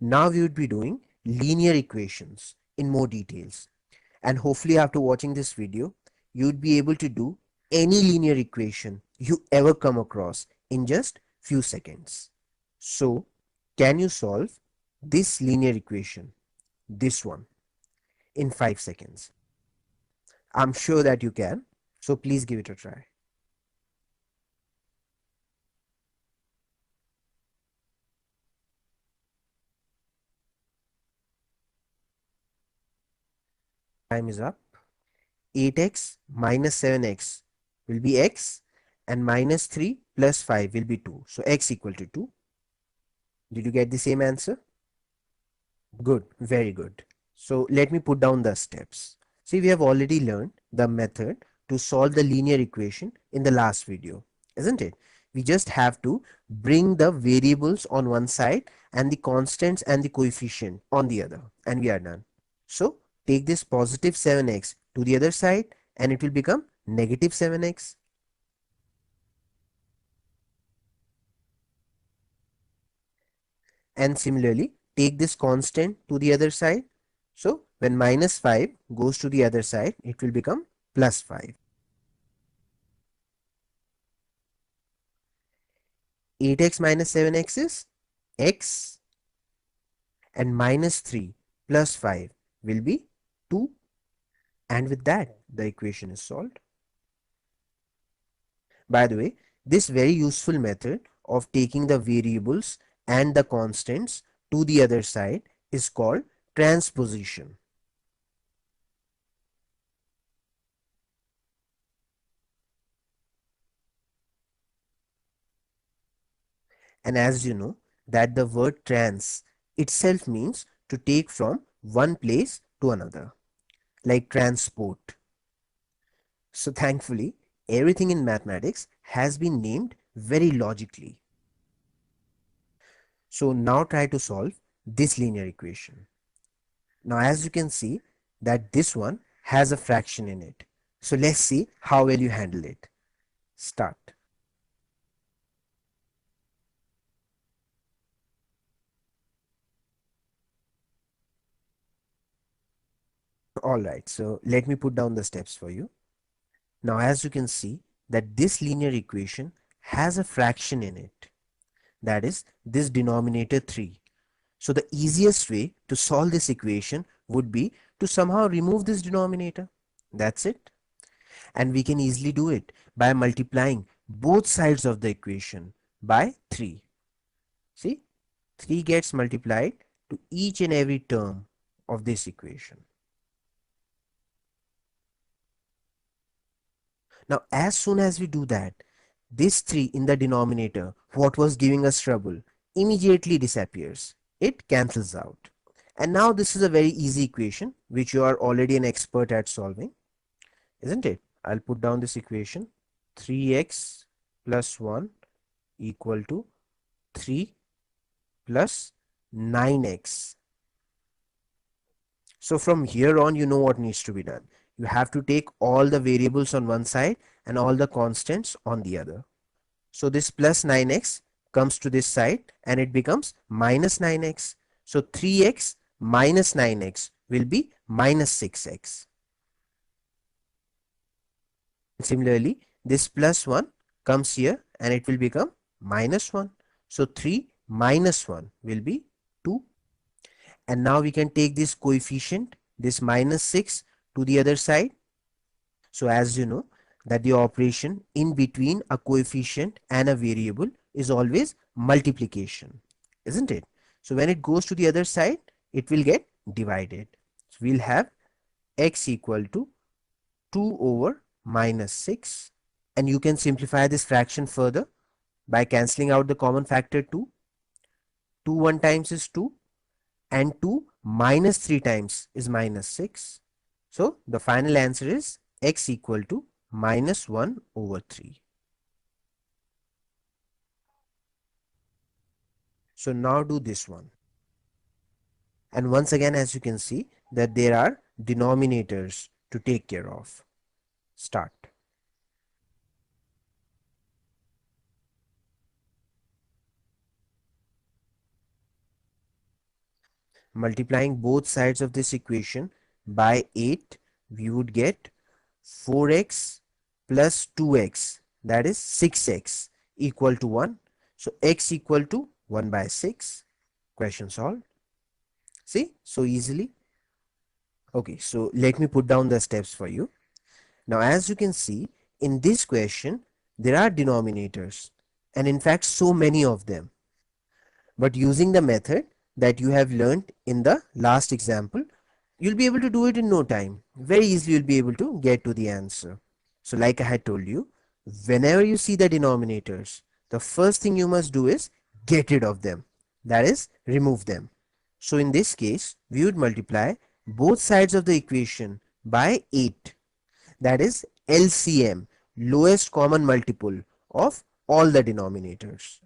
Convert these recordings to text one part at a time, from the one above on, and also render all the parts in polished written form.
Now we would be doing linear equations in more details. And hopefully after watching this video, you'd be able to do any linear equation you ever come across in just few seconds. So, can you solve this linear equation, this one, in 5 seconds? I'm sure that you can. So please give it a try. Time is up. 8x minus 7x will be x, and minus 3 plus 5 will be 2. So x equal to 2. Did you get the same answer? Good, very good. So let me put down the steps. See, we have already learned the method to solve the linear equation in the last video, isn't it? We just have to bring the variables on one side and the constants and the coefficient on the other, and we are done. So take this positive 7x to the other side and it will become negative 7x. And similarly, take this constant to the other side. So when minus 5 goes to the other side, it will become plus 5. 8x minus 7x is x, and minus 3 plus 5 will be 2, and with that the equation is solved. By the way, this very useful method of taking the variables and the constants to the other side is called transposition. And as you know, that the word trans itself means to take from one place to another, like transport. So thankfully, everything in mathematics has been named very logically. So now try to solve this linear equation. Now as you can see that this one has a fraction in it. So let's see how well you handle it. Start. Alright, so let me put down the steps for you. Now as you can see that this linear equation has a fraction in it. That is this denominator 3. So the easiest way to solve this equation would be to somehow remove this denominator. That's it. And we can easily do it by multiplying both sides of the equation by 3. See, 3 gets multiplied to each and every term of this equation. Now as soon as we do that, this 3 in the denominator, what was giving us trouble, immediately disappears. It cancels out. And now this is a very easy equation which you are already an expert at solving, isn't it? I'll put down this equation. 3x plus 1 equal to 3 plus 9x. So from here on, you know what needs to be done. You have to take all the variables on one side and all the constants on the other. So this plus 9x comes to this side and it becomes minus 9x. So 3x minus 9x will be minus 6x. Similarly, this plus 1 comes here and it will become minus 1. So 3 minus 1 will be 2. And now we can take this coefficient, this minus 6, to the other side. So as you know that the operation in between a coefficient and a variable is always multiplication, isn't it? So when it goes to the other side, it will get divided. So we'll have x equal to 2 over minus 6. And you can simplify this fraction further by cancelling out the common factor 2. 2 1 times is 2 and 2 minus 3 times is minus 6. So the final answer is x equal to minus 1 over 3. So now do this one. And once again, as you can see that there are denominators to take care of. Start. multiplying both sides of this equation by 8, we would get 4x plus 2x, that is 6x, equal to 1. So x equal to 1 by 6. Question solved. See, so easily. Okay, so let me put down the steps for you. Now, as you can see, in this question, there are denominators, and in fact, so many of them. But using the method that you have learned in the last example, you'll be able to do it in no time. Very easily, you'll be able to get to the answer. So, like I had told you, whenever you see the denominators, the first thing you must do is get rid of them. That is, remove them. So, in this case, we would multiply both sides of the equation by 8. That is LCM, lowest common multiple of all the denominators.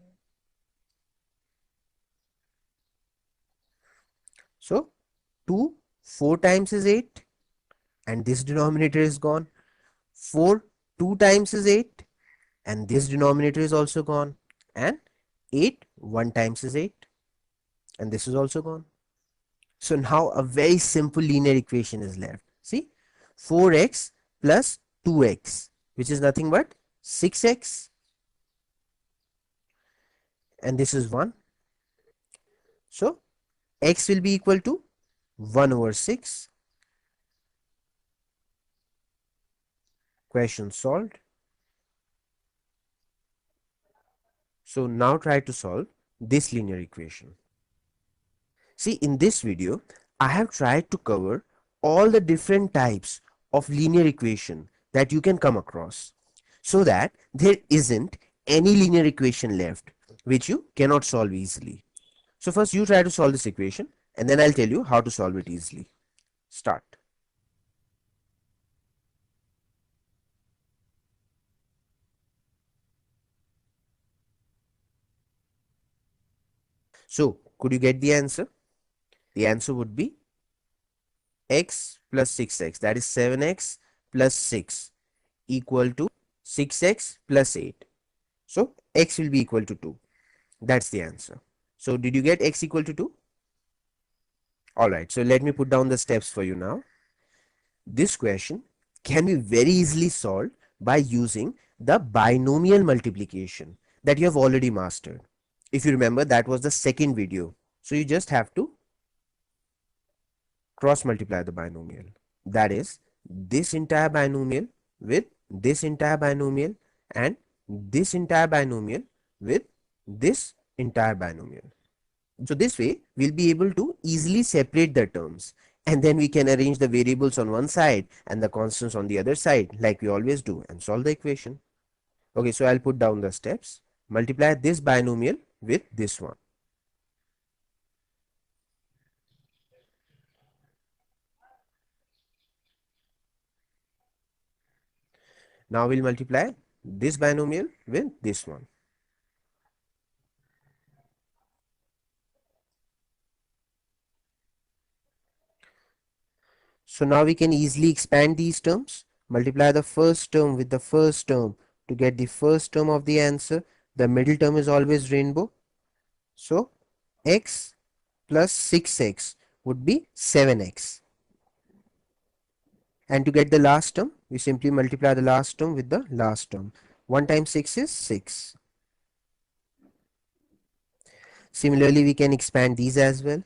So 2 4 times is 8, and this denominator is gone. 4 2 times is 8, and this denominator is also gone. And 8 1 times is 8, and this is also gone. So now a very simple linear equation is left. See, 4x plus 2x, which is nothing but 6x, and this is 1. So x will be equal to 1 over 6. Question solved. So now try to solve this linear equation. See, in this video, I have tried to cover all the different types of linear equation that you can come across, so that there isn't any linear equation left which you cannot solve easily. So first you try to solve this equation, and then I'll tell you how to solve it easily. Start. So could you get the answer? The answer would be x plus 6x, that is 7x plus 6, equal to 6x plus 8. So x will be equal to 2. That's the answer. So did you get x equal to 2? Alright, so let me put down the steps for you now. This question can be very easily solved by using the binomial multiplication that you have already mastered. If you remember, that was the second video. So you just have to cross multiply the binomial. That is, this entire binomial with this entire binomial, and this entire binomial with this entire binomial. So this way we'll be able to easily separate the terms, and then we can arrange the variables on one side and the constants on the other side, like we always do, and solve the equation. Okay, so I'll put down the steps. Multiply this binomial with this one. Now we'll multiply this binomial with this one. So now we can easily expand these terms. Multiply the first term with the first term to get the first term of the answer. The middle term is always rainbow. So x plus 6x would be 7x. And to get the last term, we simply multiply the last term with the last term. 1 times 6 is 6. Similarly, we can expand these as well.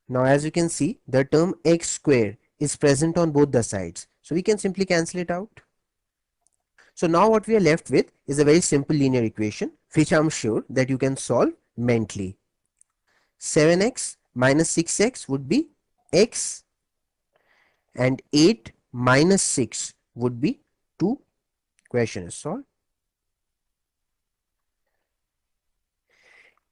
Now as you can see, the term x square is present on both the sides. So we can simply cancel it out. So now what we are left with is a very simple linear equation, which I'm sure that you can solve mentally. 7x minus 6x would be x, and 8 minus 6 would be 2. Question is solved.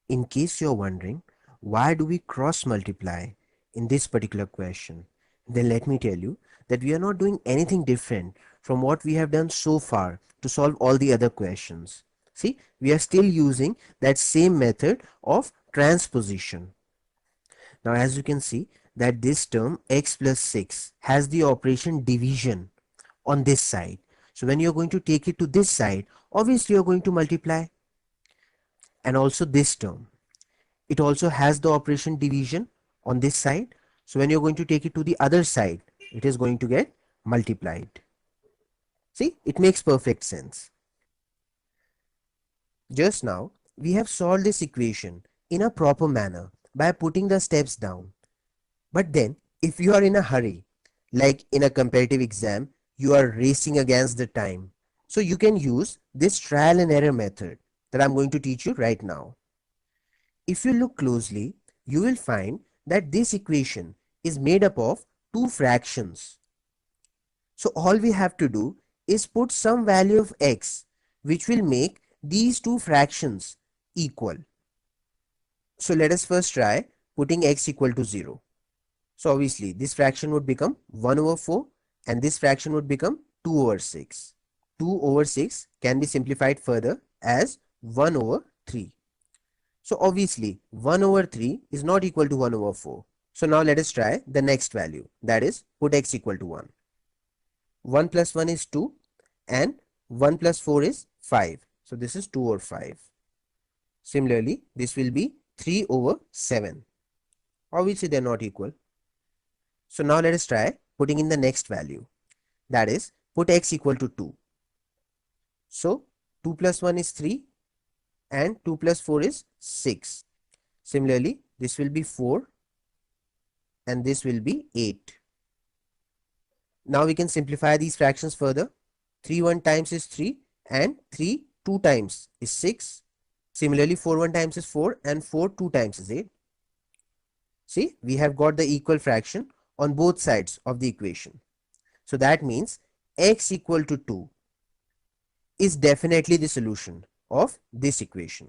In case you're wondering, why do we cross multiply in this particular question, then let me tell you that we are not doing anything different from what we have done so far to solve all the other questions. See, we are still using that same method of transposition. Now as you can see that this term x plus 6 has the operation division on this side. So when you're going to take it to this side, obviously you're going to multiply. And also this term, it also has the operation division on this side. So when you're going to take it to the other side, it is going to get multiplied. See, it makes perfect sense. Just now, we have solved this equation in a proper manner by putting the steps down. But then, if you are in a hurry, like in a competitive exam, you are racing against the time. So you can use this trial and error method that I'm going to teach you right now. If you look closely, you will find that this equation is made up of two fractions. So all we have to do is put some value of x, which will make these two fractions equal. So let us first try putting x equal to 0. So obviously this fraction would become 1 over 4 and this fraction would become 2 over 6. 2 over 6 can be simplified further as 1 over 3. So obviously 1 over 3 is not equal to 1 over 4. So now let us try the next value, that is put x equal to 1. 1 plus 1 is 2 and 1 plus 4 is 5. So this is 2 over 5. Similarly, this will be 3 over 7. Obviously they are not equal. So now let us try putting in the next value, that is put x equal to 2. So 2 plus 1 is 3 and 2 plus 4 is 6. Similarly, this will be 4 and this will be 8. Now we can simplify these fractions further. 3 1 times is 3 and 3 2 times is 6. Similarly, 4 1 times is 4 and 4 2 times is 8. See, we have got the equal fraction on both sides of the equation. So that means x equal to 2 is definitely the solution of this equation.